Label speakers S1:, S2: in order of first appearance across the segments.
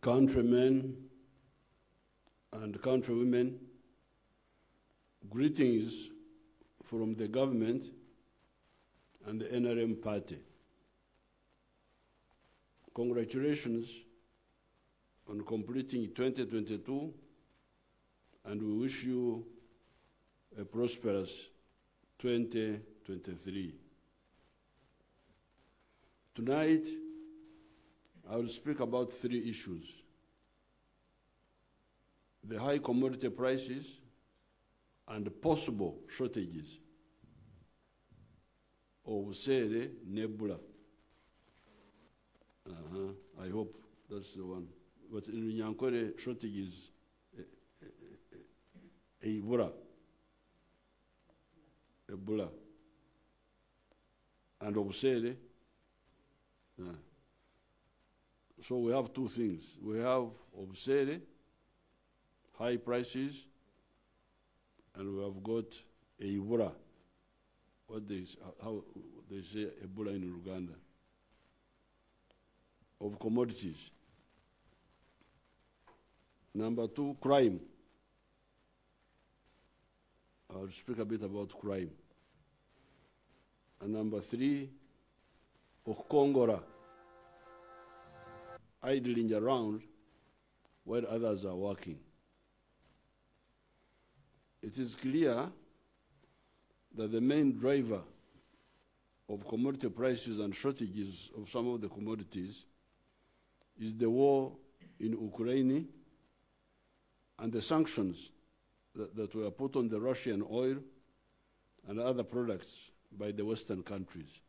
S1: countrymen and countrywomen, greetings from the government and the NRM party. Congratulations on completing 2022, and we wish you a prosperous 2023. Tonight, I will speak about 3 issues: the high commodity prices and possible shortages of Sere Nebula. I hope that's the one. But in Nyankore, shortages Ebola, and of Sere. So we have 2 things. We have Obsere, high prices, and we have got Ebola, how they say Ebola in Uganda, of commodities. Number 2, crime. I'll speak a bit about crime. And number 3, Okongora, idling around while others are working. It is clear that the main driver of commodity prices and shortages of some of the commodities is the war in Ukraine and the sanctions that were put on the Russian oil and other products by the Western countries.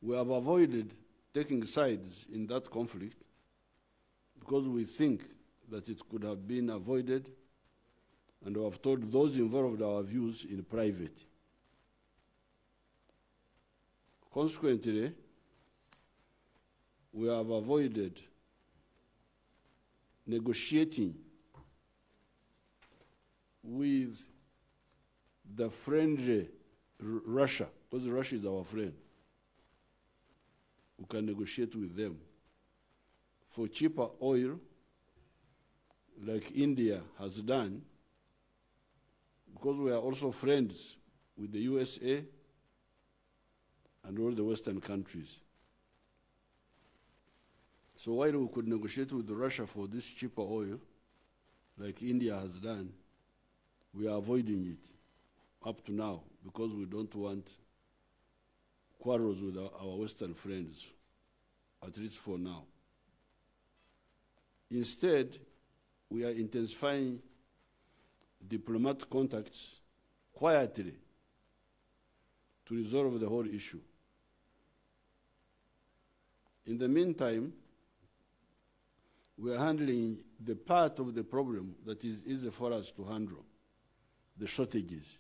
S1: We have avoided taking sides in that conflict because we think that it could have been avoided, and we have told those involved our views in private. Consequently, we have avoided negotiating with the friendly Russia, because Russia is our friend. We can negotiate with them for cheaper oil, like India has done, because we are also friends with the USA and all the Western countries. So while we could negotiate with Russia for this cheaper oil, like India has done, we are avoiding it up to now because we don't want quarrels with our Western friends, at least for now. Instead, we are intensifying diplomatic contacts quietly to resolve the whole issue. In the meantime, we are handling the part of the problem that is easy for us to handle, the shortages.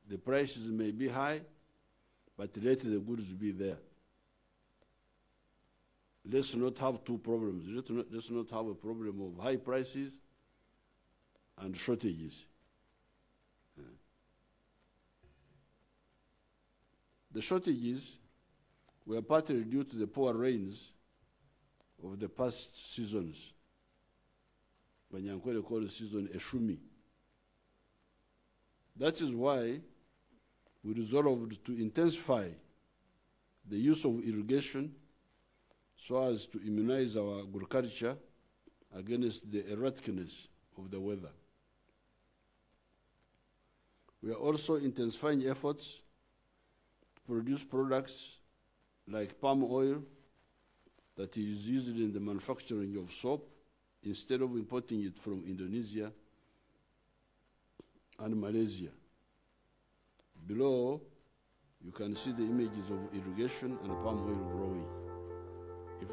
S1: The prices may be high, but let the goods be there. Let's not have 2 problems. Let's not have a problem of high prices and shortages. The shortages were partly due to the poor rains of the past seasons. Banyankwele called the season Eshumi. That is why we resolved to intensify the use of irrigation so as to immunize our agriculture against the erraticness of the weather. We are also intensifying efforts to produce products like palm oil that is used in the manufacturing of soap instead of importing it from Indonesia and Malaysia. Below, you can see the images of irrigation and palm oil growing.
S2: This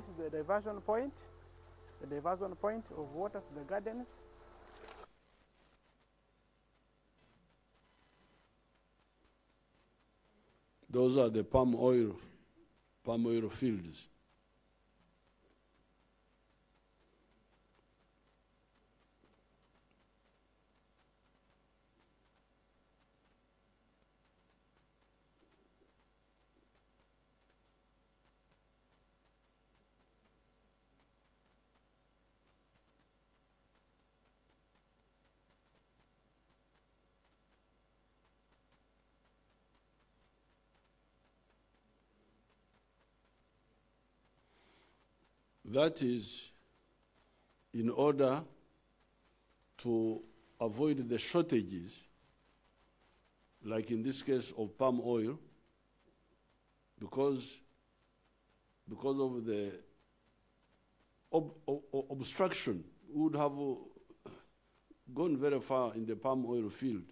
S2: is the diversion point of water to the gardens.
S1: Those are the palm oil fields. That is in order to avoid the shortages, like in this case of palm oil, because of the obstruction. We would have gone very far in the palm oil field.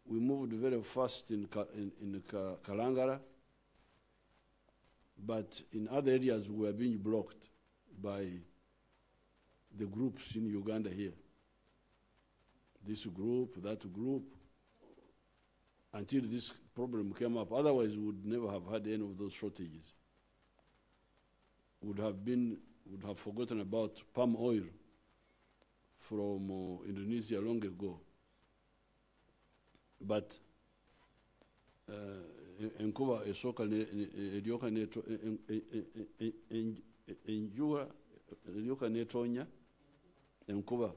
S1: We moved very fast in Kalangara, but in other areas we were being blocked by the groups in Uganda here. This group, that group, until this problem came up. Otherwise, we would never have had any of those shortages. Would have forgotten about palm oil from Indonesia long ago. But enkuba esoka elioka netonya enkuba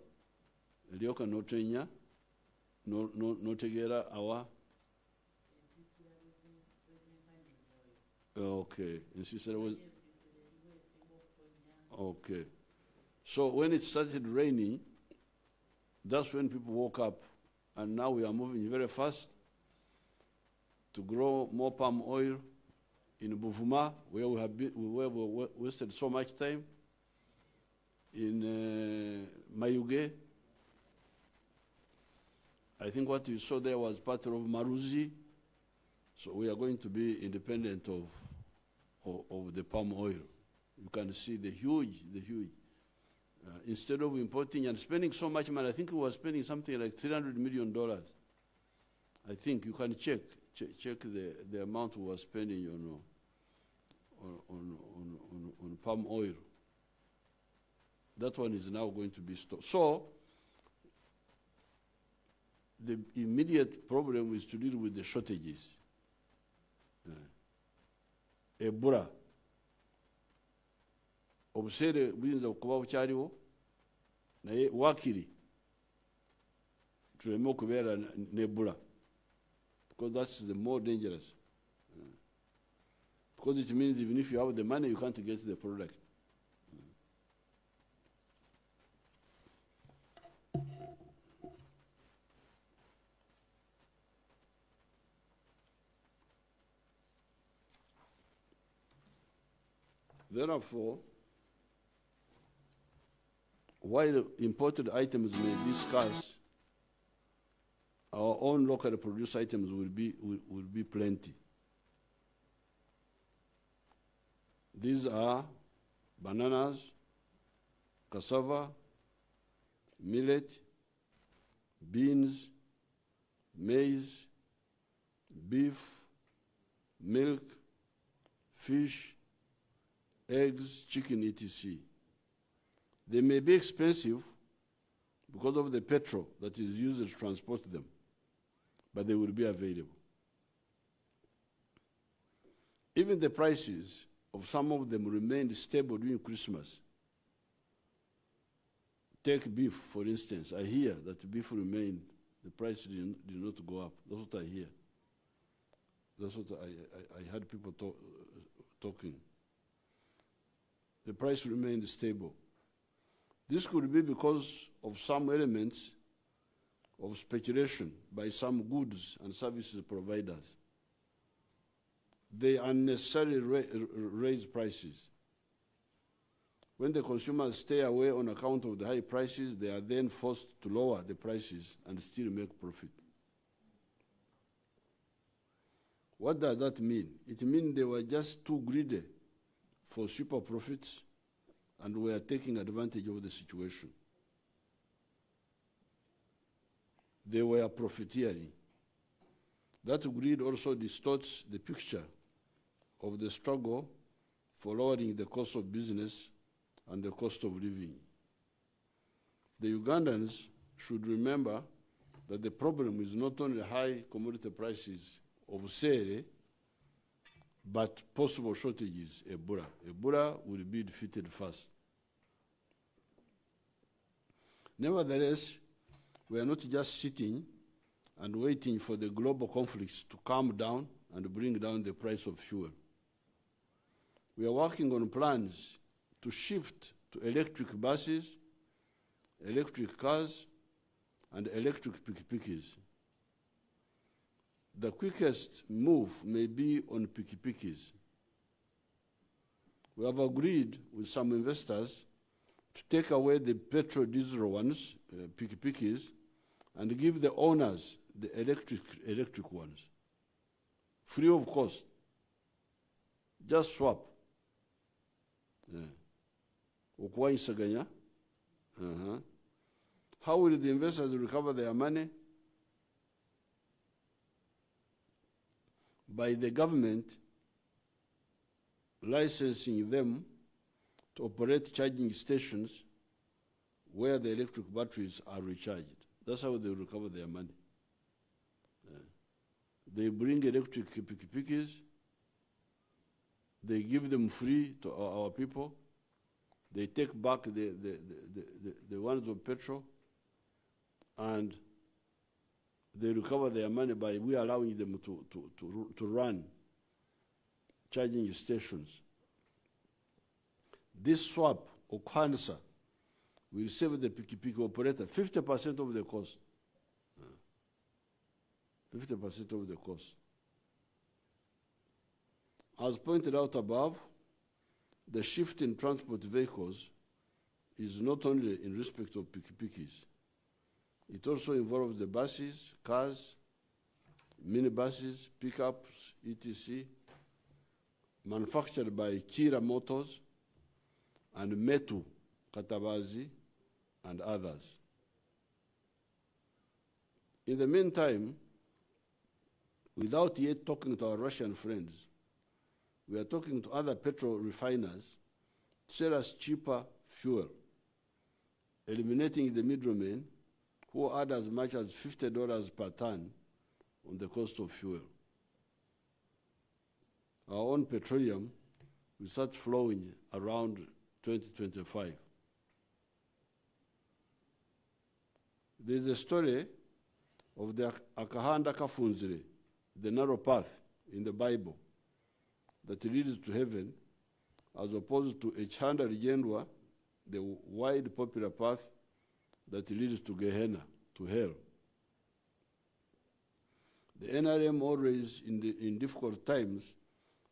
S1: elioka notenya notegera awa. Okay, okay. So when it started raining, that's when people woke up, and now we are moving very fast to grow more palm oil in Buvuma, where we wasted so much time, in Mayuge. I think what you saw there was part of Maruzi. So we are going to be independent of the palm oil. You can see the huge. Instead of importing and spending so much money, I think we were spending something like $300 million. I think you can check the amount we were spending on palm oil. That one is now going to be stopped. So the immediate problem is to deal with the shortages. Ebola. Obusere buyinza okuba bukyaliwo naye wakiri tuleme okubeera n'Ebola, because that's the more dangerous. Because it means even if you have the money, you can't get the product. Therefore, while imported items may be scarce, our own locally produced items will be plenty. These are bananas, cassava, millet, beans, maize, beef, milk, fish, eggs, chicken, etc. They may be expensive because of the petrol that is used to transport them, but they will be available. Even the prices of some of them remained stable during Christmas. Take beef, for instance. I hear that beef remained, the price did not go up. That's what I hear. That's what I heard people talking. The price remained stable. This could be because of some elements of speculation by some goods and services providers. They unnecessarily raise prices. When the consumers stay away on account of the high prices, they are then forced to lower the prices and still make profit. What does that mean? It means they were just too greedy for super profits and were taking advantage of the situation. They were profiteering. That greed also distorts the picture of the struggle for lowering the cost of business and the cost of living. The Ugandans should remember that the problem is not only high commodity prices of sale, but possible shortages, Ebola. Ebola will be defeated first. Nevertheless, we are not just sitting and waiting for the global conflicts to calm down and bring down the price of fuel. We are working on plans to shift to electric buses, electric cars, and electric pikipikis. The quickest move may be on pikipikis. We have agreed with some investors to take away the petrol diesel ones, pikipikis, and give the owners the electric ones, free of cost. Just swap. Ukuwaisaganya. How will the investors recover their money? By the government licensing them to operate charging stations where the electric batteries are recharged. That's how they recover their money. They bring electric pikipikis, they give them free to our people, they take back the ones of petrol, and they recover their money by we allowing them to run charging stations. This swap or cancer will save the pikipiki operator 50% of the cost. 50% of the cost. As pointed out above, the shift in transport vehicles is not only in respect of pikipikis. It also involves the buses, cars, minibuses, pickups, etc., manufactured by Kira Motors and Metu Katabazi and others. In the meantime, without yet talking to our Russian friends, we are talking to other petrol refiners to sell us cheaper fuel, eliminating the middlemen who add as much as $50 per ton on the cost of fuel. Our own petroleum will start flowing around 2025. There is a story of the Akahanda Kafunzire, the narrow path in the Bible that leads to heaven, as opposed to Echanda Rigendwa, the wide popular path that leads to Gehenna, to hell. The NRM always, in difficult times,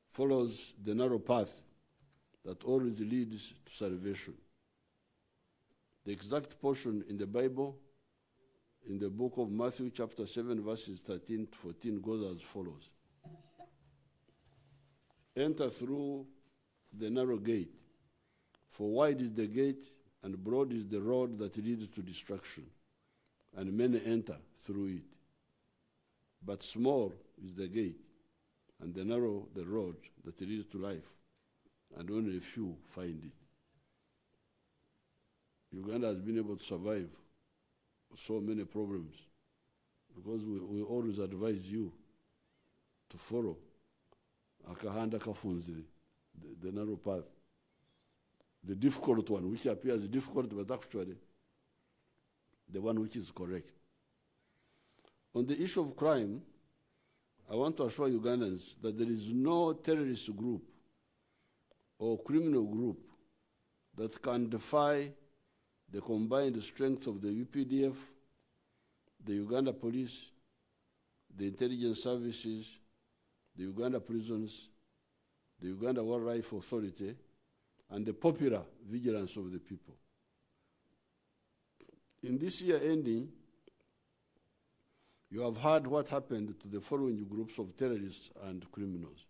S1: follows the narrow path that always leads to salvation. The exact portion in the Bible, in the book of Matthew chapter 7, verses 13 to 14, goes as follows. Enter through the narrow gate, for wide is the gate and broad is the road that leads to destruction, and many enter through it. But small is the gate, and the narrow the road that leads to life, and only a few find it. Uganda has been able to survive so many problems because we always advise you to follow Akahanda Kafunziri, the narrow path. The difficult one, which appears difficult, but actually the one which is correct. On the issue of crime, I want to assure Ugandans that there is no terrorist group or criminal group that can defy the combined strength of the UPDF, the Uganda Police, the intelligence services, the Uganda prisons, the Uganda Wildlife Authority, and the popular vigilance of the people. In this year ending, you have heard what happened to the following groups of terrorists and criminals.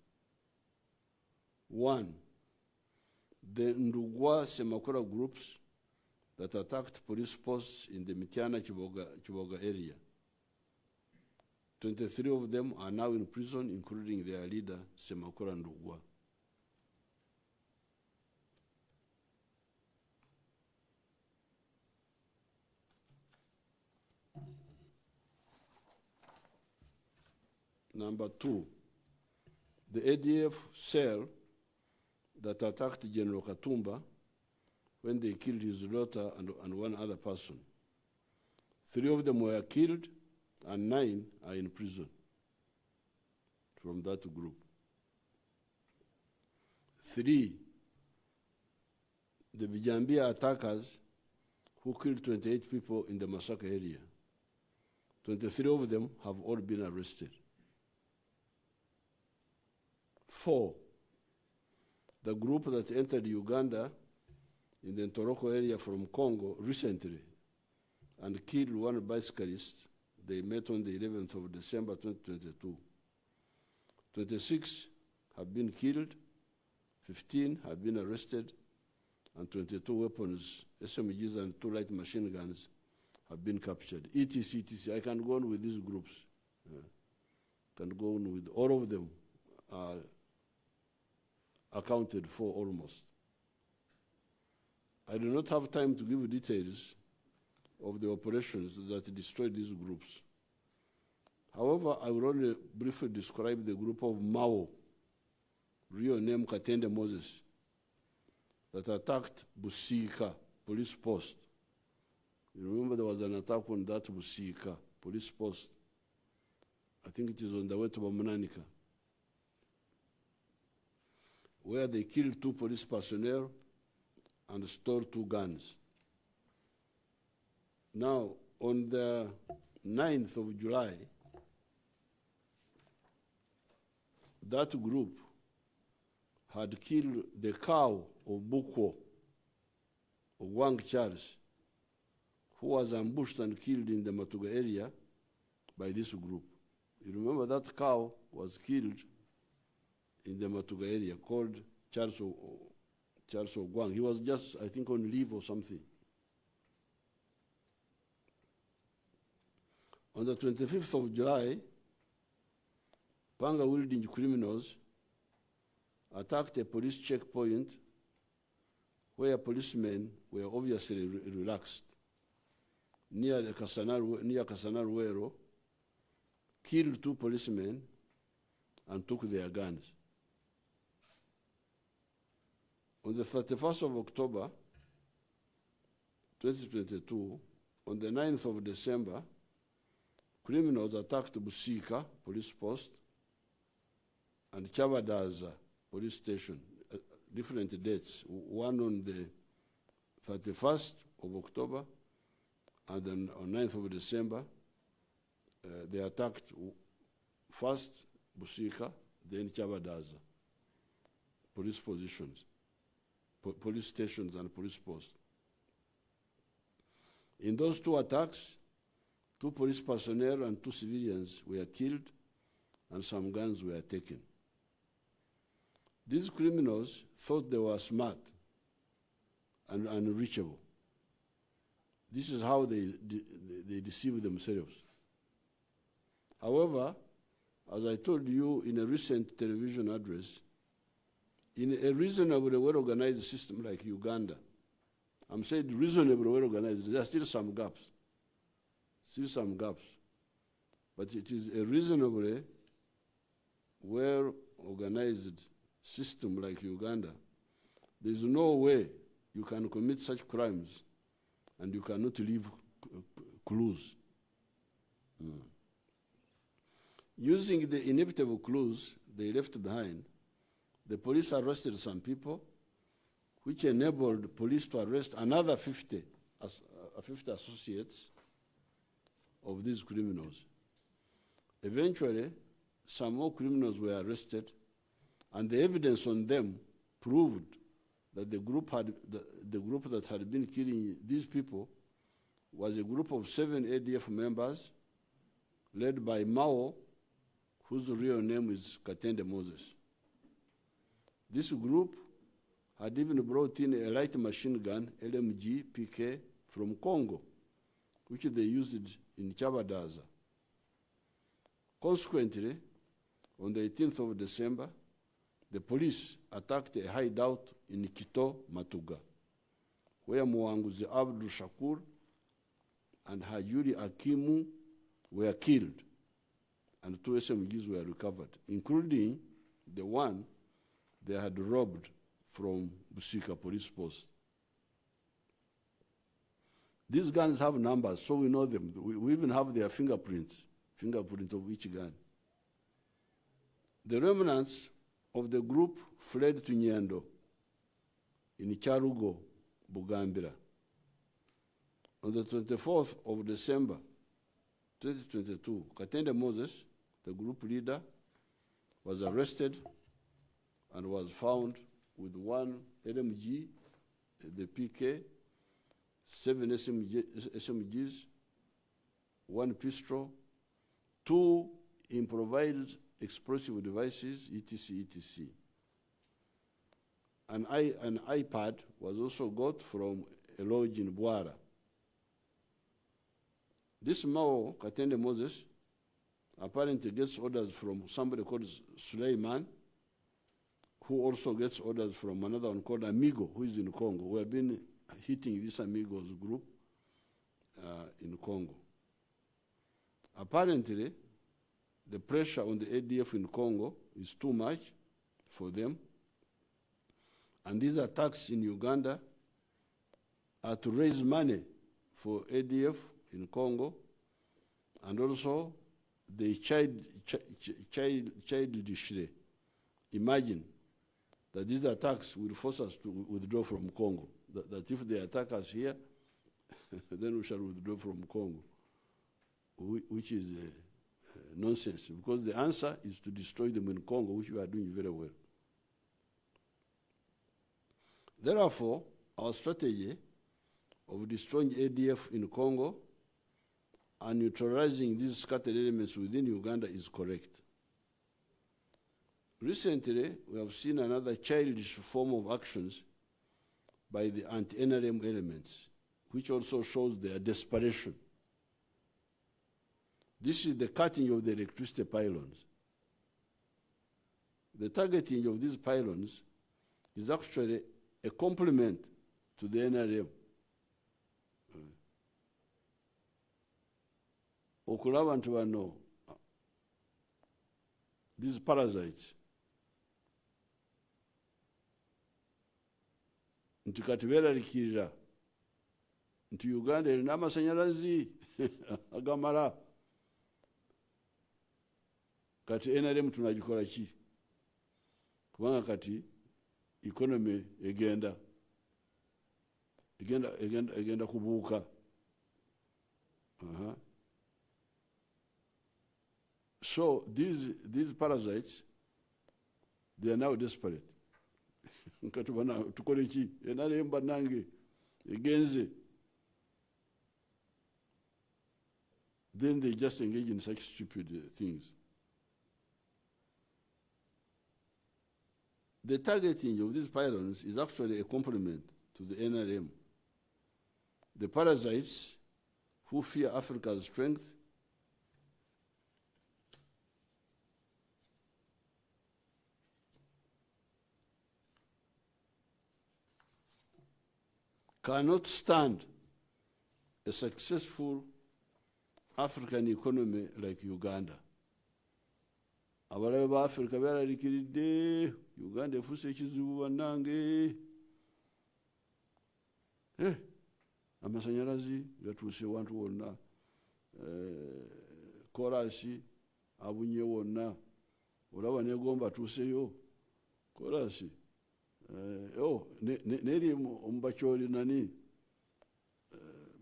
S1: 1, the Ndugwa Semakora groups that attacked police posts in the Mityana Kiboga area. 23 of them are now in prison, including their leader, Semakula Ndugwa. Number 2, the ADF cell that attacked General Katumba when they killed his daughter and one other person. 3 of them were killed and 9 are in prison from that group. 3, the Bijambia attackers who killed 28 people in the Masaka area. 23 of them have all been arrested. 4, the group that entered Uganda in the Ntoroko area from Congo recently and killed one bicyclist. They met on the 11th of December 2022. 26 have been killed, 15 have been arrested, and 22 weapons, SMGs and 2 light machine guns have been captured. etc, etc. I can go on with these groups. Can go on with all of them. Accounted for almost. I do not have time to give details of the operations that destroyed these groups. However, I will only briefly describe the group of Mao, real name Katende Moses, that attacked Busika police post. You remember there was an attack on that Busika police post. I think it is on the way to Bamananika, where they killed 2 police personnel and stole 2 guns. Now, on the 9th of July, that group had killed the cow of Bukwo, of Wang Charles, who was ambushed and killed in the Matuga area by this group. You remember that cow was killed in the Matuga area, called Charles Ogwang. He was just, I think, on leave or something. On the 25th of July, Panga-wielding criminals attacked a police checkpoint where policemen were obviously relaxed near Kasanaruero, killed 2 policemen and took their guns. On the 31st of October, 2022, on the 9th of December, criminals attacked Busika police post and Chabadaza police station, different dates, one on the 31st of October, and then on 9th of December, they attacked first Busika, then Chabadaza police positions, police stations and police posts. In those 2 attacks, 2 police personnel and 2 civilians were killed and some guns were taken. These criminals thought they were smart and unreachable. This is how they deceive themselves. However, as I told you in a recent television address, in a reasonably well-organized system like Uganda, I'm saying reasonably well-organized, there are still some gaps. But it is a reasonably well-organized system like Uganda. There is no way you can commit such crimes and you cannot leave clues. Using the inevitable clues they left behind, the police arrested some people, which enabled police to arrest another 50 associates of these criminals. Eventually, some more criminals were arrested, and the evidence on them proved that the group that had been killing these people was a group of 7 ADF members led by Mao, whose real name is Katende Moses. This group had even brought in a light machine gun, LMG PK, from Congo, which they used in Chabadaza. Consequently, on the 18th of December, the police attacked a hideout in Kito, Matuga, where Mwanguzi Abdul Shakur and Hajuri Akimu were killed, and 2 SMGs were recovered, including the one they had robbed from Busika police post. These guns have numbers, so we know them. We even have their fingerprints of each gun. The remnants of the group fled to Nyendo in Charugo, Bugambira. On the 24th of December, 2022, Katende Moses, the group leader, was arrested and was found with 1 LMG, the PK, 7 SMGs, 1 pistol, 2 improvised explosive devices, etc. An iPad was also got from a lodge in Bwara. This Mao, Katende Moses, apparently gets orders from somebody called Suleiman, who also gets orders from another one called Amigo, who is in Congo. We have been hitting this Amigos group in Congo. Apparently, the pressure on the ADF in Congo is too much for them, and these attacks in Uganda are to raise money for ADF in Congo, and also they childishly imagine that these attacks will force us to withdraw from Congo, that if they attack us here, then we shall withdraw from Congo, which is nonsense, because the answer is to destroy them in Congo, which we are doing very well. Therefore, our strategy of destroying ADF in Congo and neutralizing these scattered elements within Uganda is correct. Recently, we have seen another childish form of actions by the anti-NRM elements, which also shows their desperation. This is the cutting of the electricity pylons. The targeting of these pylons is actually a compliment to the NRM. Okulaba nti bano, these parasites, nti kati beeralikirira nti Uganda erina amasanyalazi agamala, kati NRM tunagikola ki? Kubanga kati economy egenda kubuuka. So these parasites, they are now desperate. Kati bana tukole ki? NRM banange egenze. Then they just engage in such stupid things. The targeting of these pylons is actually a compliment to the NRM. The parasites who fear Africa's strength cannot stand a successful African economy like Uganda. Abalabe ba Africa beeralikiridde, Uganda efuuse ekizibu bannange. Amasanyalazi gatuuse wantu wonna, korasi abunye wonna, olaba negomba atuuseyo korasi. Neri omubakyoli nani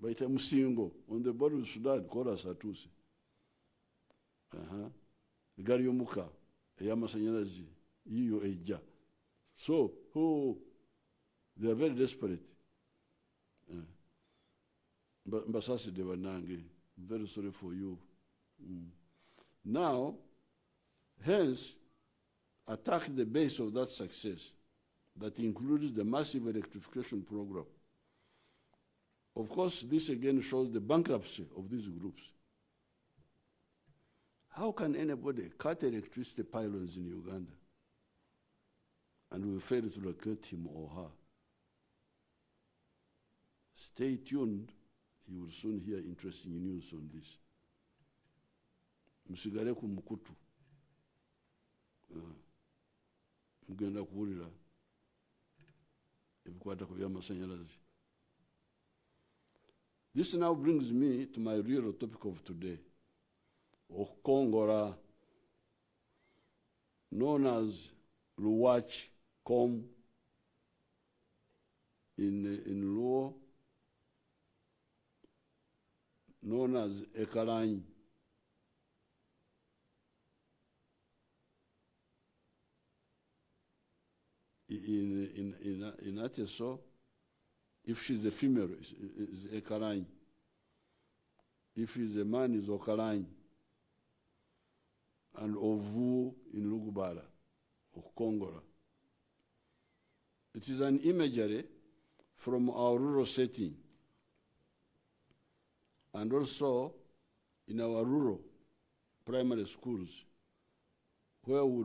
S1: baita Musingo on the border of Sudan, korasi atuuse. Gari yomuka ey'amasanyalazi yiyo ejja. So they are very desperate. Mbasaside banange, I'm very sorry for you. Now, hence, attack the base of that success that includes the massive electrification program. Of course, this again shows the bankruptcy of these groups. How can anybody cut electricity pylons in Uganda and we fail to locate him or her? Stay tuned. You will soon hear interesting news on this. Musigale ku mukutu. Mugenda kuwulira ebikwata ku by'amasanyalazi. This now brings me to my real topic of today. Okongora, known as Ruwach Kom in Luo, known as Ekalanyi. In Ateso, if she's a female, is Ekalanyi. If he's a man, is Okalanyi. And Ovu in Lugubara, or Kongora. It is an imagery from our rural setting, and also in our rural primary schools, where we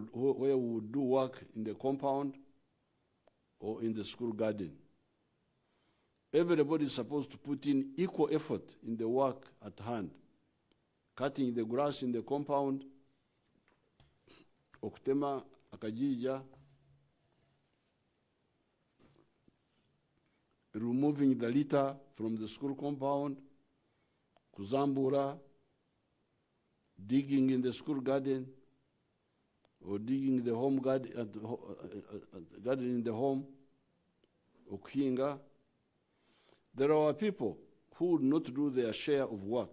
S1: would do work in the compound or in the school garden. Everybody is supposed to put in equal effort in the work at hand, cutting the grass in the compound, okutema akajija, removing the litter from the school compound, kuzambura, digging in the school garden, or digging the home garden, garden in the home, okuhinga. There are people who would not do their share of work,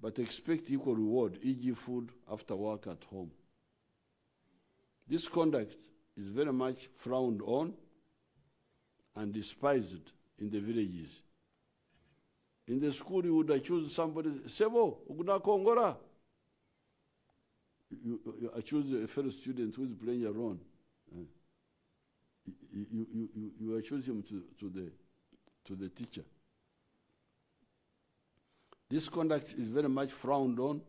S1: but expect equal reward, e.g. food after work at home. This conduct is very much frowned on and despised in the villages. In the school, you would accuse somebody, Sebo, Uguna Kongora. You accuse a fellow student who is playing a role. You accuse him to the teacher. This conduct is very much frowned on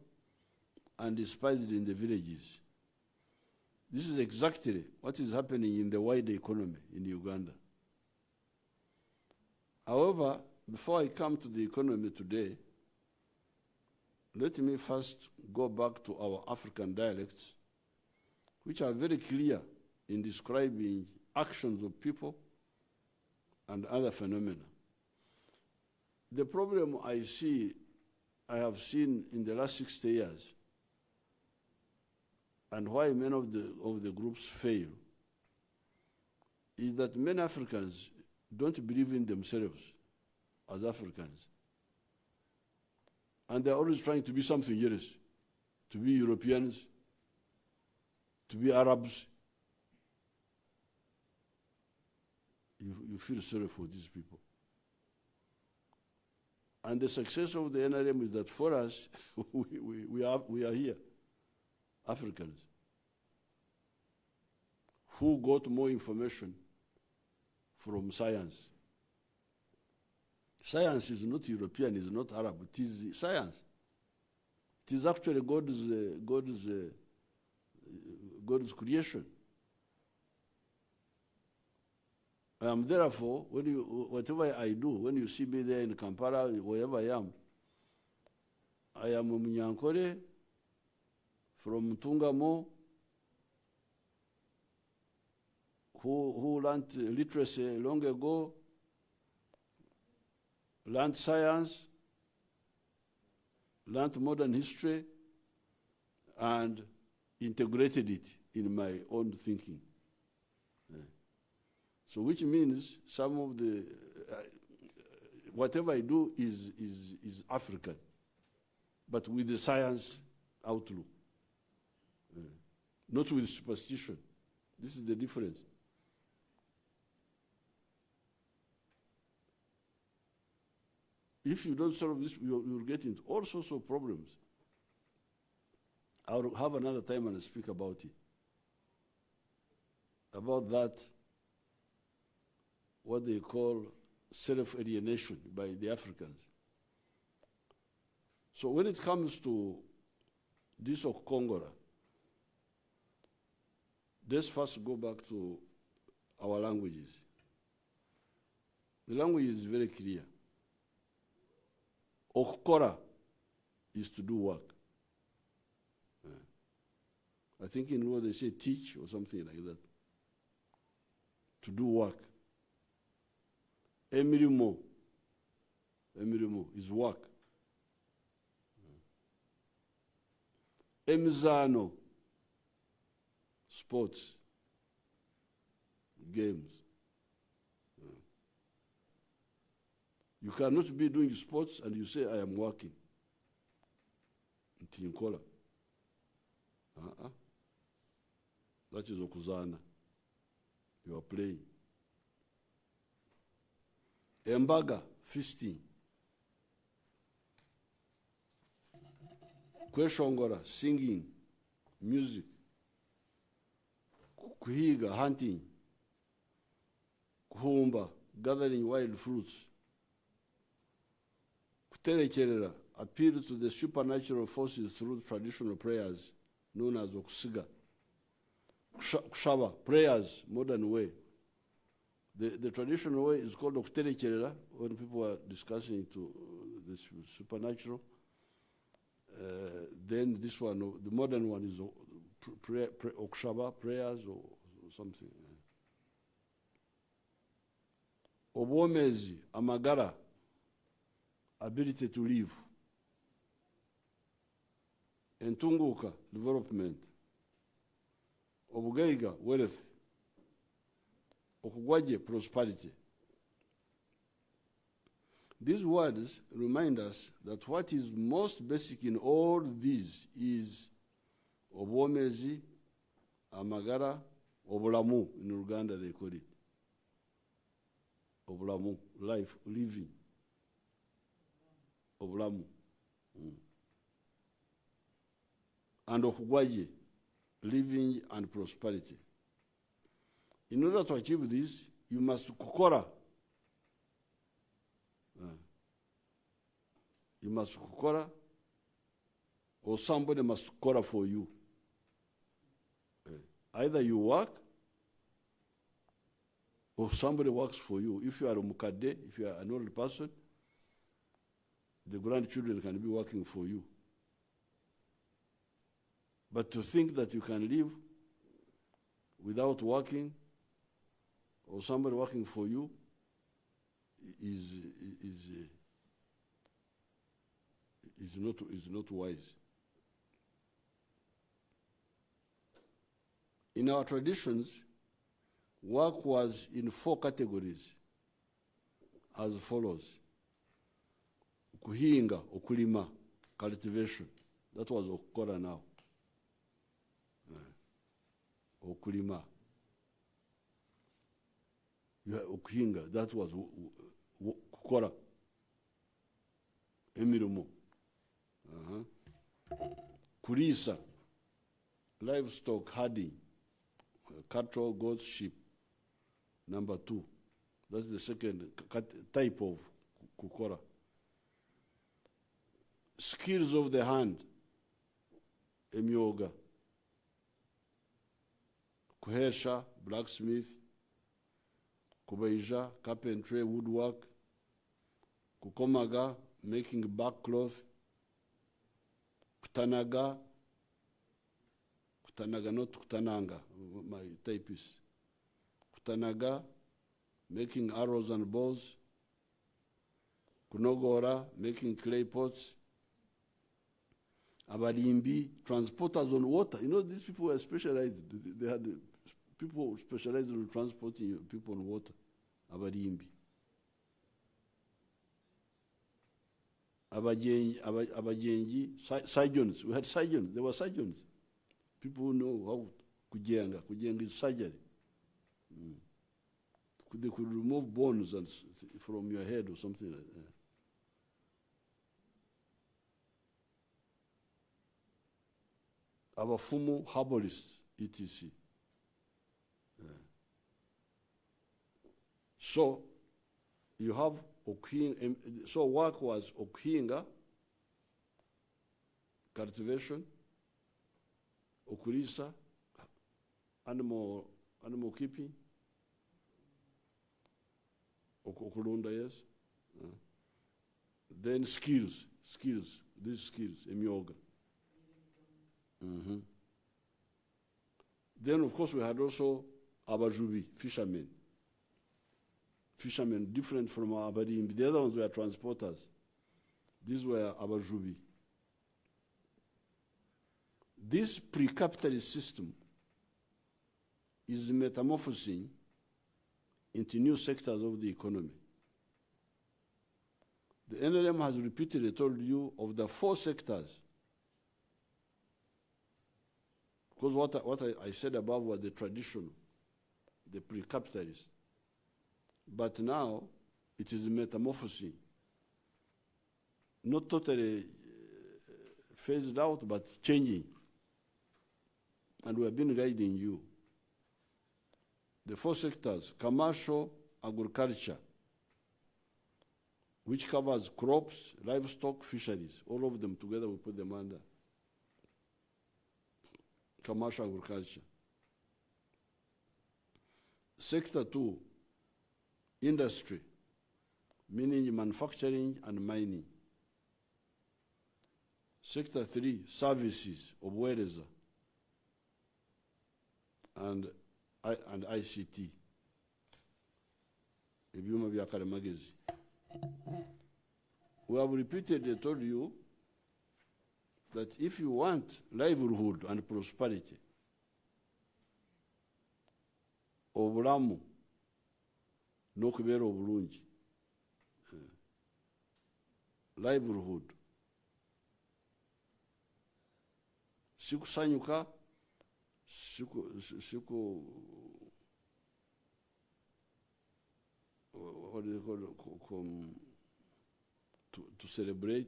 S1: and despised in the villages. This is exactly what is happening in the wider economy in Uganda. However, before I come to the economy today, let me first go back to our African dialects, which are very clear in describing actions of people and other phenomena. The problem I have seen in the last 60 years, and why many of the groups fail, is that many Africans don't believe in themselves as Africans. And they're always trying to be something else, to be Europeans, to be Arabs. You feel sorry for these people. And the success of the NRM is that for us, we are here, Africans, who got more information from science. Science is not European, is not Arab, it is science. It is actually God's creation. Therefore, whatever I do, when you see me there in Kampala, wherever I am a Munyankore from Tungamo, who learned literacy long ago, learned science, learned modern history, and integrated it in my own thinking. So which means some of the, whatever I do is African, but with the science outlook, not with superstition. This is the difference. If you don't solve this, you'll get into all sorts of problems. I'll have another time and speak about it. About that, what they call self-alienation by the Africans. So when it comes to this Okongora, let's first go back to our languages. The language is very clear. Okukora is to do work. I think in law they say teach or something like that. To do work. Emirimo is work. Emizano, sports, games. You cannot be doing sports and you say, I am working. Ntinkola. That is okuzana. You are playing. Embaga, feasting. Kweshongora, singing, music. Kuhiga, hunting. Kuhumba, gathering wild fruits. Kuterekerera, appeal to the supernatural forces through traditional prayers known as okusiga. Kushaba, prayers, modern way. The traditional way is called okuterekerera when people are discussing to the supernatural. Then this one, the modern one is okushaba, prayers or something. Obwomezi, amagara, ability to live. Entunguka, development. Obugaiga, wealth. Okugwaje, prosperity. These words remind us that what is most basic in all these is obwomezi, amagara, obulamu. In Uganda they call it. Obulamu, life, living. Obulamu. And okugwaje, living and prosperity. In order to achieve this, you must kukora. You must kukora, or somebody must kukora for you. Either you work, or somebody works for you. If you are a mukade, if you are an old person, the grandchildren can be working for you. But to think that you can live without working, or somebody working for you, is not wise. In our traditions, work was in 4 categories as follows. Kuhinga, okulima, cultivation. That was okukora now. Okulima. Okuhinga, that was kukora. Emirimo. Kurisa, livestock herding, cattle, goats, sheep. Number 2. That's the second type of kukora. Skills of the hand, emyoga. Kuhesha, blacksmith. Kubaija, carpentry, woodwork. Kukomaga, making back cloth. Kutanaga, not kutananga, my typist. Kutanaga, making arrows and bows. Kunogora, making clay pots. Abarimbi, transporters on water. You know, these people were specialized. They had people specialized in transporting people on water. Abarimbi. Abajengi, surgeons. We had surgeons. There were surgeons. People who know how kujenga. Kujenga is surgery. They could remove bones from your head or something like that. Abafumu, herbalists, etc. So you have okuhinga. So work was okuhinga, cultivation, okulisa, animal keeping, okulunda, yes. Then skills, these skills, emyoga. Then, of course, we had also abajubi, fishermen. Fishermen different from abarimbi. The other ones were transporters. These were abajubi. This pre-capitalist system is metamorphosing into new sectors of the economy. The NLM has repeatedly told you of the 4 sectors. Because what I said above was the traditional, the pre-capitalist. But now it is metamorphosing. Not totally phased out, but changing. And we have been guiding you. The 4 sectors: commercial agriculture, which covers crops, livestock, fisheries. All of them together, we put them under commercial agriculture. Sector 2, industry, meaning manufacturing and mining. Sector 3, services, obuwereza and ICT, ebyuma bya kalimagezi. We have repeatedly told you that if you want livelihood and prosperity, obulamu n'okubeera obulungi, livelihood, sikusanyuka, what do they call it, to celebrate,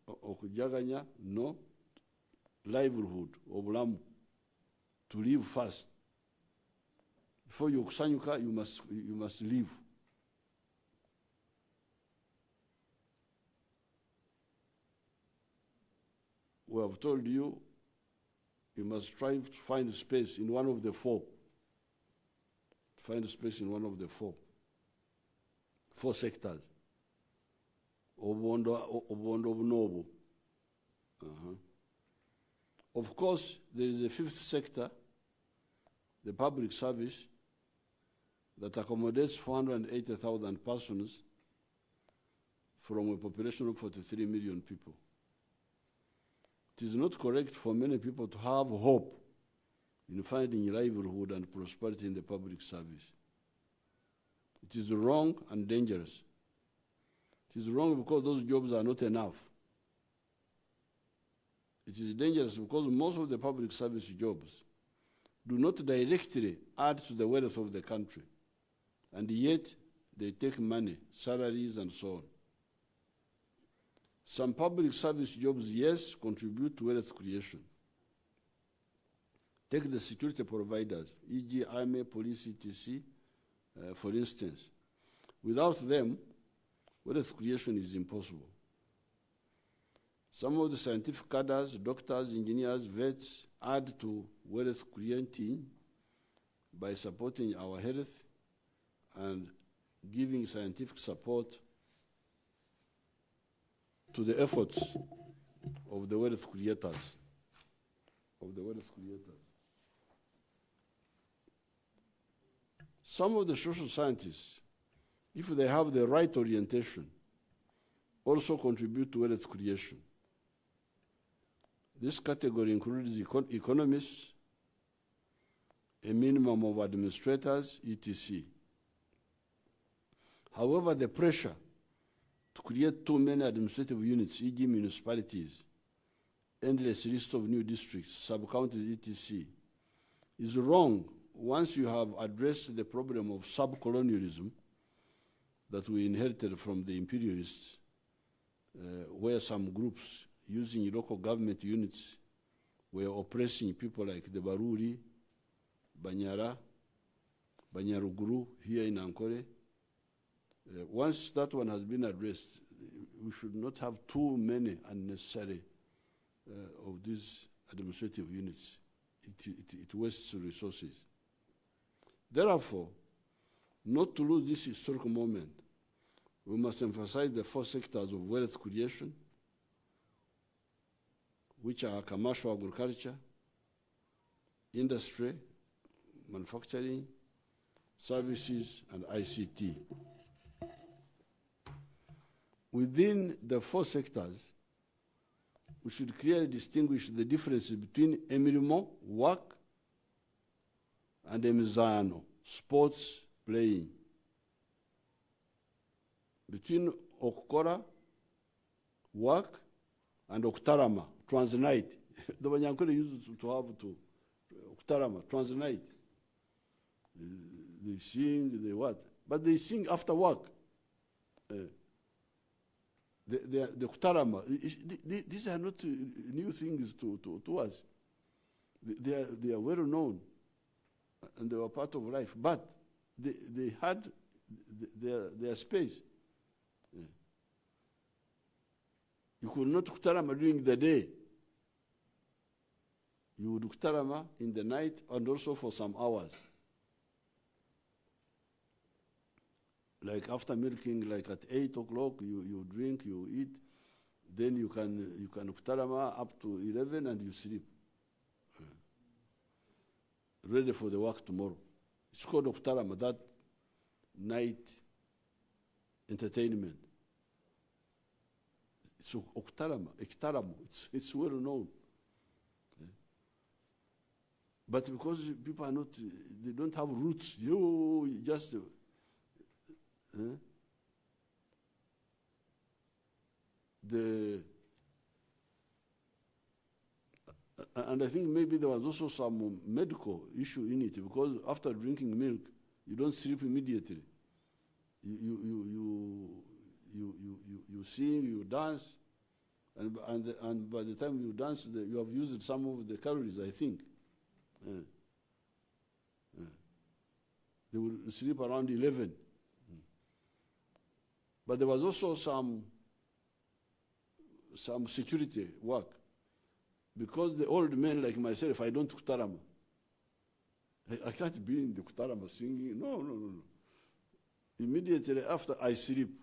S1: okujaganya, no, livelihood, obulamu, to live first. Before you kusanyuka, you must live. We have told you, you must strive to find space in one of the 4. Find space in one of the 4 sectors. Obuondo obunobo. Of course, there is a 5th sector, the public service, that accommodates 480,000 persons from a population of 43 million people. It is not correct for many people to have hope in finding livelihood and prosperity in the public service. It is wrong and dangerous. It is wrong because those jobs are not enough. It is dangerous because most of the public service jobs do not directly add to the wealth of the country, and yet they take money, salaries, and so on. Some public service jobs, yes, contribute to wealth creation. Take the security providers, e.g. army, police, etc., for instance. Without them, wealth creation is impossible. Some of the scientific cadres, doctors, engineers, vets, add to wealth creating by supporting our health and giving scientific support to the efforts of the wealth creators. Some of the social scientists, if they have the right orientation, also contribute to wealth creation. This category includes economists, a minimum of administrators, etc. However, the pressure to create too many administrative units, e.g. municipalities, endless list of new districts, sub-counties, etc., is wrong once you have addressed the problem of sub-colonialism that we inherited from the imperialists, where some groups using local government units were oppressing people like the Baruri, Banyara, Banyaruguru here in Ankole. Once that one has been addressed, we should not have too many unnecessary of these administrative units. It wastes resources. Therefore, not to lose this historical moment, we must emphasize the 4 sectors of wealth creation, which are commercial agriculture, industry, manufacturing, services, and ICT. Within the 4 sectors, we should clearly distinguish the differences between emirimo, work, and emizano, sports, playing. Between okukora, work, and okutarama, transnight. The Banyankole used to have to okutarama, transnight. They sing, they what? But they sing after work. The okutarama, these are not new things to us. They are well known, and they were part of life. But they had their space. You could not kutarama during the day. You would kutarama in the night and also for some hours. Like after milking, like at 8 o'clock, you drink, you eat, then you can kutarama up to 11 and you sleep. Ready for the work tomorrow. It's called kutarama, that night entertainment. So ektaramo, it's well known. But because people are not, they don't have roots, you just, and I think maybe there was also some medical issue in it, because after drinking milk, you don't sleep immediately. You sing, you dance, and by the time you dance, you have used some of the calories, I think. They will sleep around 11. But there was also some security work. Because the old men like myself, I don't kutarama. I can't be in the kutarama singing. No. Immediately after, I sleep.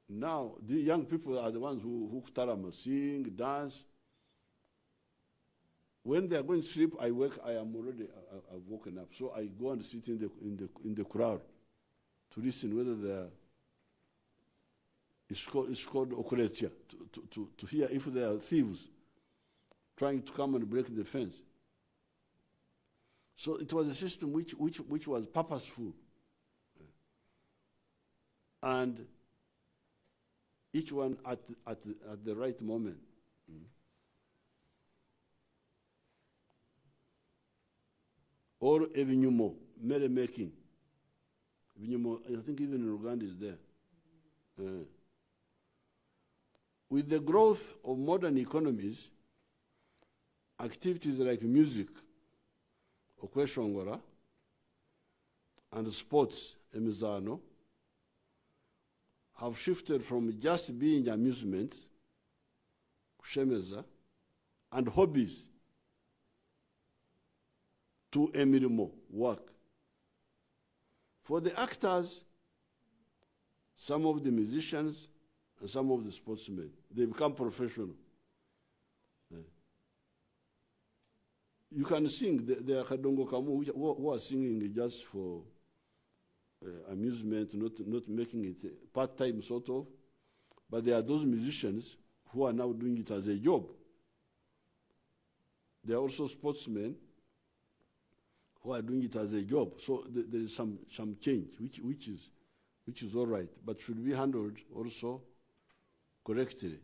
S1: Now, the young people are the ones who kutarama, sing, dance. When they are going to sleep, I wake. I've woken up. So I go and sit in the crowd to listen whether they it's called okuletia, to hear if there are thieves trying to come and break the fence. So it was a system which was purposeful, and each one at the right moment. Or ebinyumo, merrymaking. Ebinyumo, I think even in Uganda is there. With the growth of modern economies, activities like music, okweshongora, and sports, emizano, have shifted from just being amusements, kushemeza, and hobbies, to emirimo, work. For the actors, some of the musicians, and some of the sportsmen, they become professional. You can sing, there are Kadongo Kamu who are singing just for amusement, not making it part-time sort of, but there are those musicians who are now doing it as a job. There are also sportsmen who are doing it as a job. So there is some change, which is all right, but should be handled also correctly.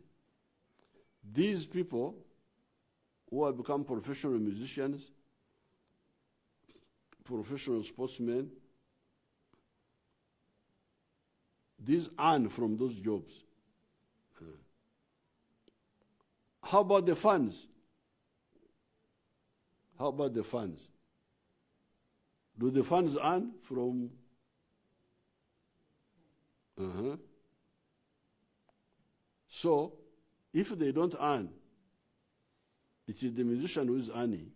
S1: These people who have become professional musicians, professional sportsmen, these earn from those jobs. How about the funds? How about the funds? Do the funds earn from? So, if they don't earn, It is the musician who is earning.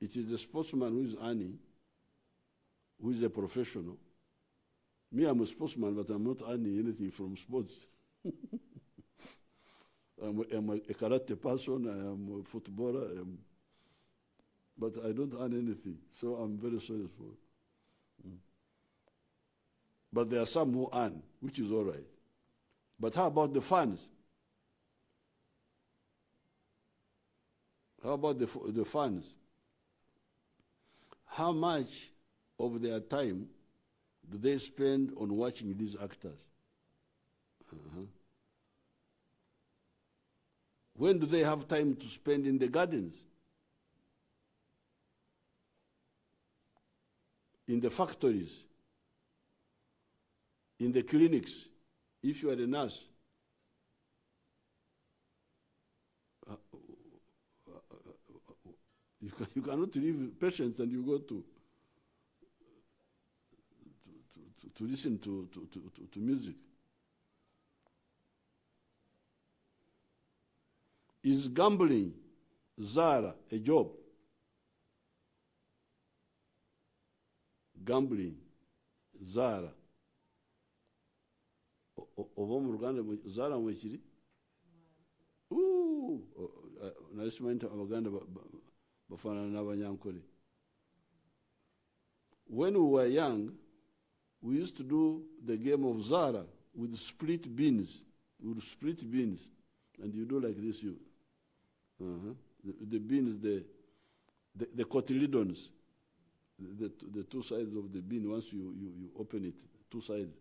S1: It is the sportsman who is earning, who is a professional. Me, I'm a sportsman, but I'm not earning anything from sports. I'm a karate person, I am a footballer, but I don't earn anything, so I'm very sorry for it. But there are some who earn, which is all right. But how about the fans? How about the fans? How much of their time do they spend on watching these actors? When do they have time to spend in the gardens? In the factories? In the clinics? If you are a nurse? You cannot leave patients and you go to listen to music. Is gambling, Zara, a job? Gambling, Zara. Oba mu Ruganda Zara mwekiri? Nasimanyi Abaganda bafanana n'Abanyankole. When we were young, we used to do the game of Zara with split beans. We would split beans, and you do like this. The beans, the cotyledons, the two sides of the bean. Once you open it, two sides.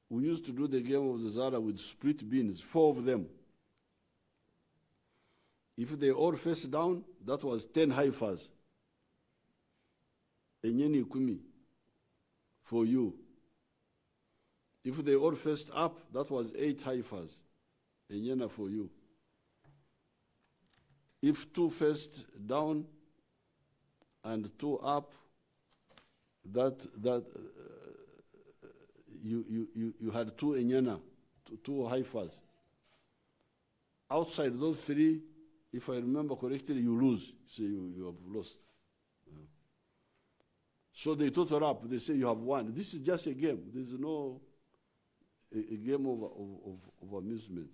S1: We used to do the game of the Zara with split beans, 4 of them. If they all face down, that was 10 haifas. Enyeni kumi for you. If they all faced up, that was 8 haifas. Enyena for you. If 2 faced down and 2 up, you had 2 enyena, 2 haifas. Outside those 3, if I remember correctly, you lose. So you have lost. So they total up. They say you have won. This is just a game. There is no a game of amusement.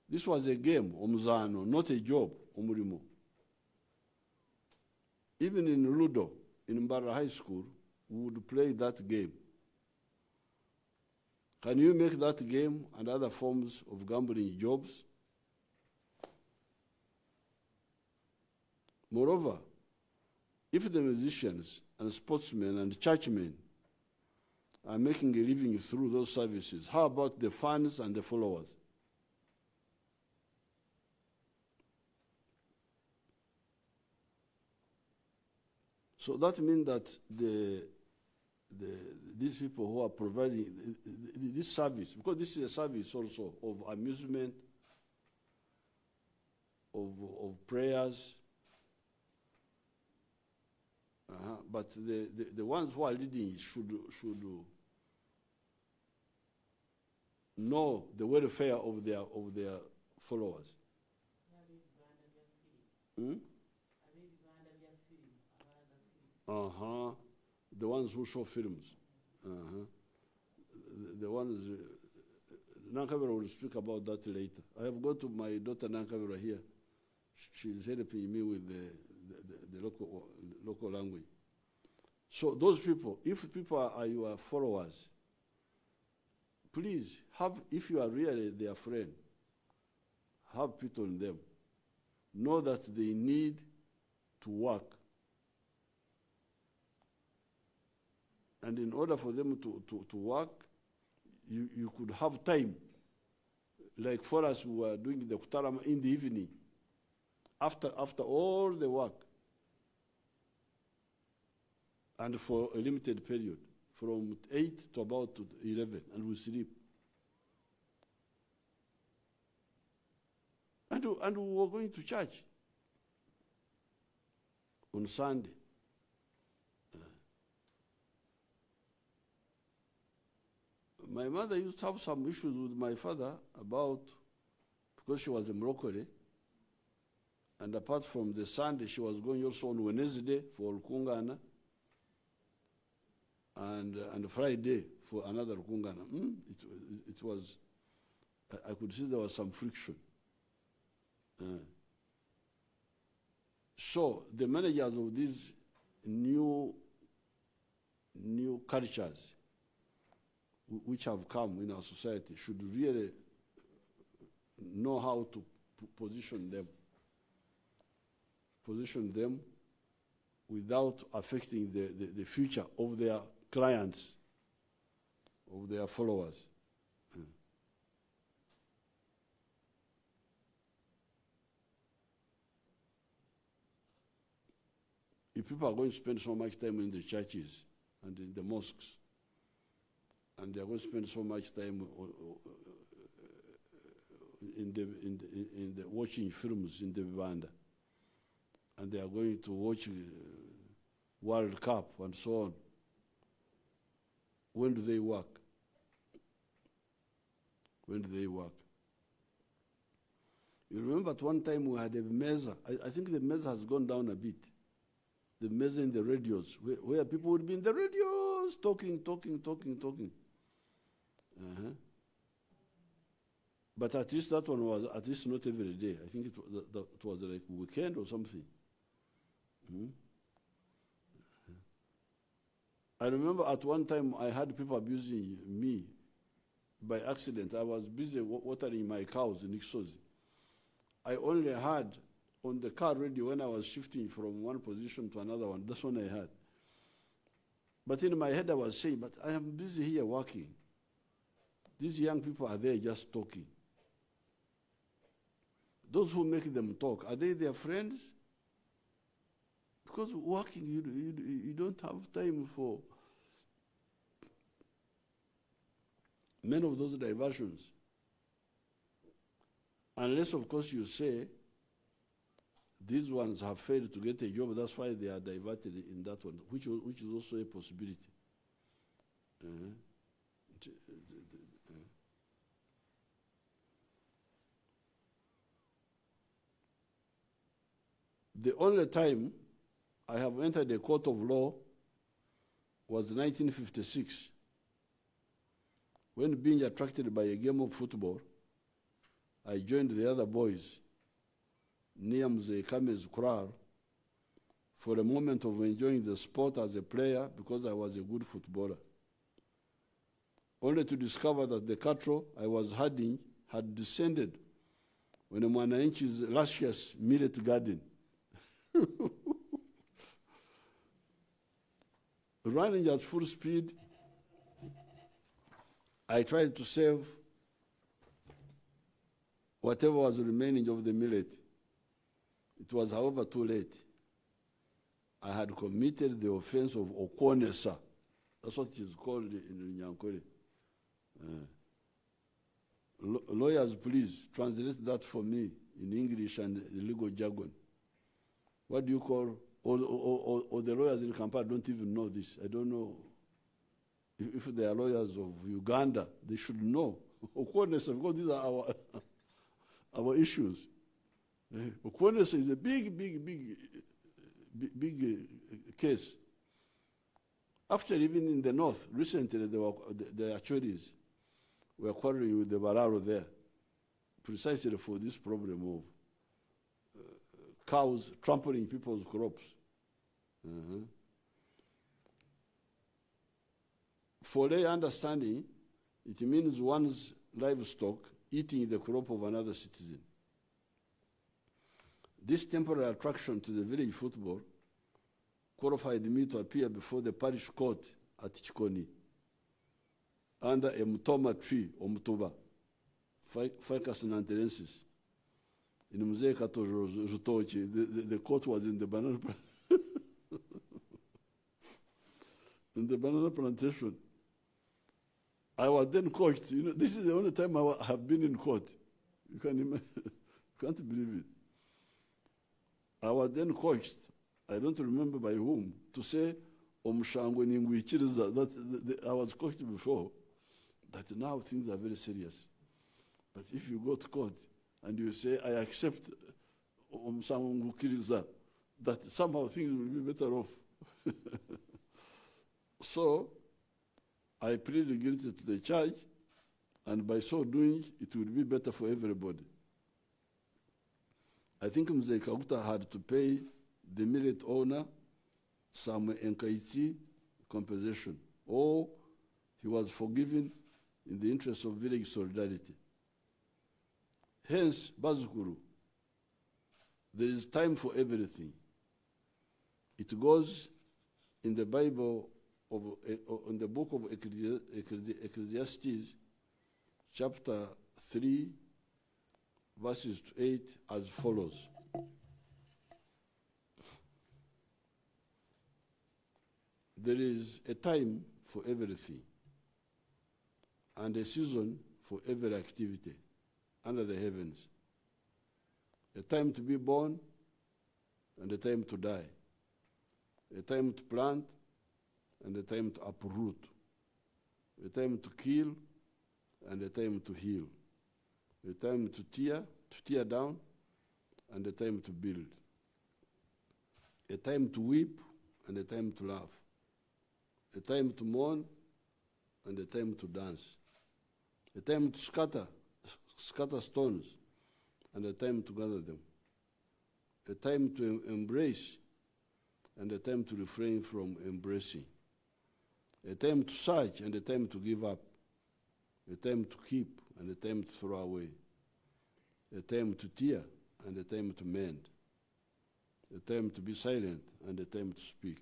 S1: This was a game, omuzano, not a job, omurimo. Even in Ludo, in Mbara High School, we would play that game. Can you make that game and other forms of gambling jobs? Moreover, if the musicians and sportsmen and churchmen are making a living through those services, how about the fans and the followers? So that means that these people who are providing this service, because this is a service also of amusement, of prayers, but the ones who are leading should know the welfare of their followers. The ones who show films. The ones, Nankavera will speak about that later. I have got to my daughter Nankavera here. She's helping me with the local language. So those people, if people are your followers, please if you are really their friend, have pity on them. Know that they need to work. And in order for them to work, you could have time. Like for us who are doing the Kutarama in the evening, after all the work, and for a limited period, from 8 to about 11, and we sleep. And we were going to church on Sunday. My mother used to have some issues with my father about, because she was a Moroccan, and apart from the Sunday, she was going also on Wednesday for Kungana, and Friday for another Kungana. It was, I could see there was some friction. So the managers of these new cultures which have come in our society should really know how to position them without affecting the future of their clients, of their followers. If people are going to spend so much time in the churches and in the mosques, and they are going to spend so much time in the watching films in the Vivanda, and they are going to watch World Cup and so on, when do they work? When do they work? You remember at one time we had a meza. I think the meza has gone down a bit. The meza in the radios, where people would be in the radios talking. But at least that one was at least not every day. I think it was like weekend or something. I remember at one time I had people abusing me by accident. I was busy watering my cows in Ixozi. I only had on the car radio when I was shifting from one position to another one. That's one I had. But in my head I was saying, but I am busy here working. These young people are there just talking. Those who make them talk, are they their friends? Because working, you don't have time for many of those diversions. Unless, of course, you say, these ones have failed to get a job, that's why they are diverted in that one, which is also a possibility. The only time I have entered a court of law was 1956, when being attracted by a game of football, I joined the other boys near Mzee Kame's Kurar for a moment of enjoying the sport as a player because I was a good footballer, only to discover that the cattle I was herding had descended on a Mwananchi's luscious millet garden. Running at full speed, I tried to save whatever was remaining of the millet. It was, however, too late. I had committed the offense of okonesa. That's what it is called in Nyankore. Lawyers, please translate that for me in English and the legal jargon. What do you call, or the lawyers in Kampala don't even know this. I don't know. If they are lawyers of Uganda, they should know. Okonesa, because these are our issues. Okonesa is a big case. Actually, even in the north, recently the Achoris were quarreling with the Bararo there, precisely for this problem of cows trampling people's crops. For their understanding, it means one's livestock eating the crop of another citizen. This temporary attraction to the village football qualified me to appear before the parish court at Chikoni under a mutoma tree or mutuba, Ficus nanterensis. In Mzee Kato Rutochi, the court was in the banana in the banana plantation. I was then coached. You know, this is the only time I have been in court. You can imagine. You can't believe it. I was then coached. I don't remember by whom, to say, Omshangwe Ningwichiriza, that I was coached before. that now things are very serious. But if you go to court and you say, I accept someone who kills her, that somehow things will be better off. So I pleaded guilty to the charge, and by so doing, it will be better for everybody. I think Mzee Kaguta had to pay the millet owner some Nkaiti compensation, or he was forgiven in the interest of village solidarity. Hence, Bazukuru, there is time for everything. It goes in the Bible, in the book of Ecclesiastes, chapter 3, verses 8, as follows. There is a time for everything, and a season for every activity under the heavens. A time to be born, and a time to die. A time to plant, and a time to uproot. A time to kill, and a time to heal. A time to tear down, and a time to build. A time to weep, and a time to laugh. A time to mourn, and a time to dance. A time to scatter stones, and a time to gather them. A time to embrace, and a time to refrain from embracing. A time to search, and a time to give up. A time to keep, and a time to throw away. A time to tear, and a time to mend. A time to be silent, and a time to speak.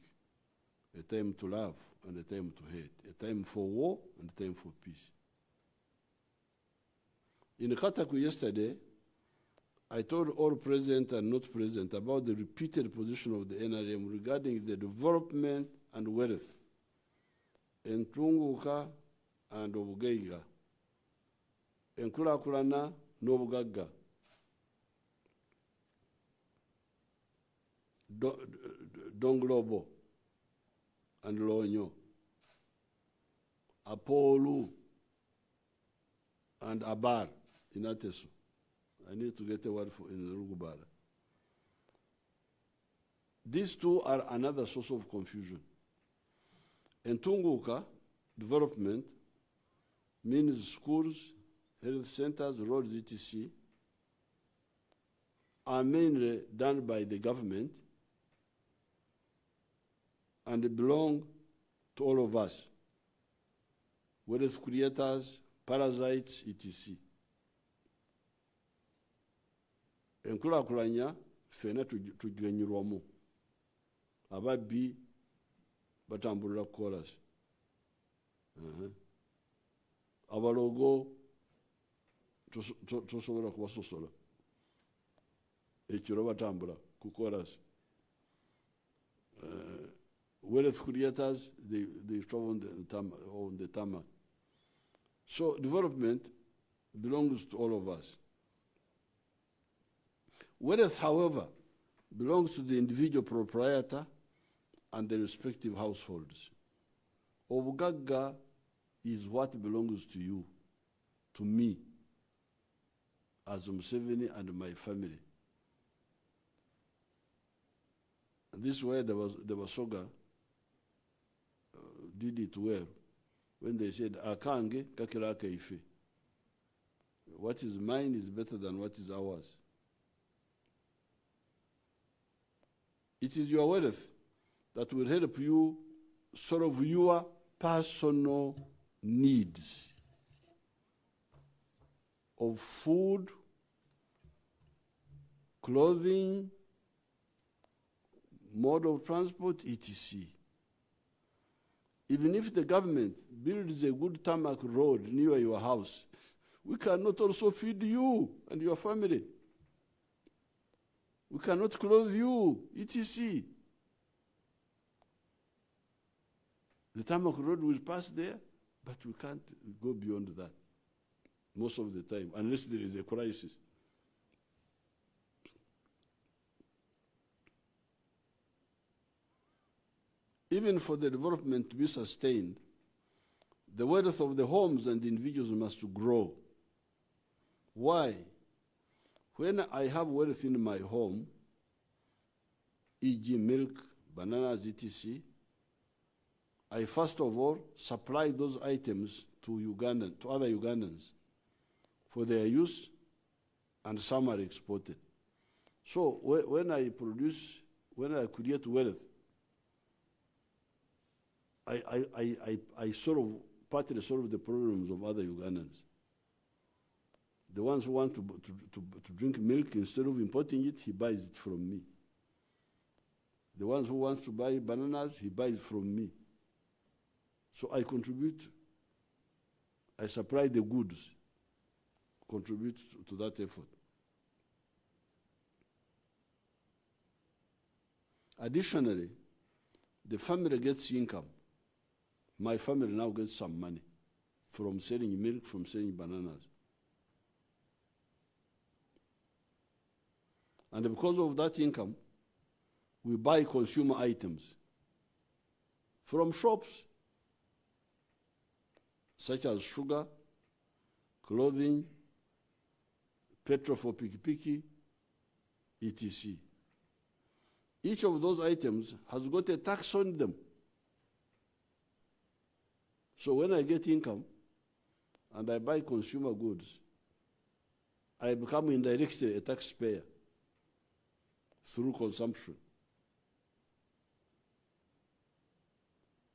S1: A time to love, and a time to hate. A time for war, and a time for peace. In Kataku yesterday, I told all present and not present about the repeated position of the NRM regarding the development and wealth in Tunguka and Obugaiga, in Kulakulana, Nobugaga, Donglobo, and Lonyo, Apolu, and Abar in Atesu. I need to get a word for in Rugubara. These two are another source of confusion. In Tunguka, development means schools, health centers, roads, etc. are mainly done by the government and belong to all of us, wealth creators, parasites, etc. Enkulakulanya fena tugenyirwamu ababbi batambulira chorus abalogo tosobola kubasosola ekiro batambula ku chorus. Wealth creators, they travel on the tarmac. So development belongs to all of us. Wealth, however, belongs to the individual proprietor and the respective households. Obugaga is what belongs to you, to me, as Museveni and my family. This way the Basoga did it well when they said, Akange kakiraka ife. What is mine is better than what is ours. It is your wealth that will help you solve your personal needs of food, clothing, mode of transport, etc. Even if the government builds a good tarmac road near your house, we cannot also feed you and your family. We cannot clothe you, etc. The tarmac road will pass there, but we can't go beyond that most of the time, unless there is a crisis. Even for the development to be sustained, The wealth of the homes and individuals must grow. Why? When I have wealth in my home, e.g. milk, bananas, etc., I first of all supply those items to other Ugandans for their use, and some are exported. So when I create wealth, I sort of partly solve the problems of other Ugandans. The ones who want to drink milk, instead of importing it, he buys it from me. The ones who want to buy bananas, he buys from me. So I contribute, I supply the goods, contribute to that effort. Additionally, the family gets income. My family now gets some money from selling milk, from selling bananas. And because of that income, we buy consumer items from shops, such as sugar, clothing, petrol for piki-piki, etc. Each of those items has got a tax on them. So when I get income and I buy consumer goods, I become indirectly a taxpayer through consumption.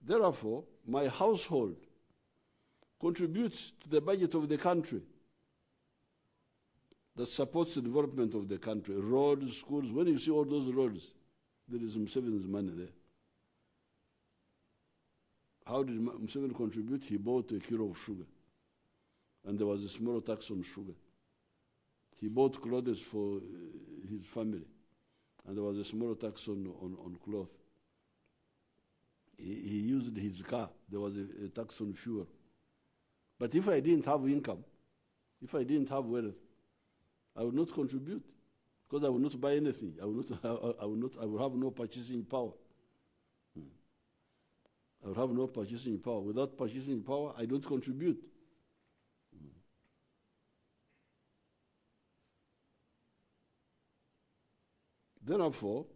S1: Therefore, my household contributes to the budget of the country that supports the development of the country. Roads, schools, when you see all those roads, there is Museveni's money there. How did Museveni contribute? He bought a kilo of sugar, and there was a small tax on sugar. He bought clothes for his family, and there was a small tax on cloth. He used his car, there was a tax on fuel. But if I didn't have income, if I didn't have wealth, I would not contribute, because I would not buy anything. I would have no purchasing power. I would have no purchasing power. Without purchasing power, I don't contribute. Therefore,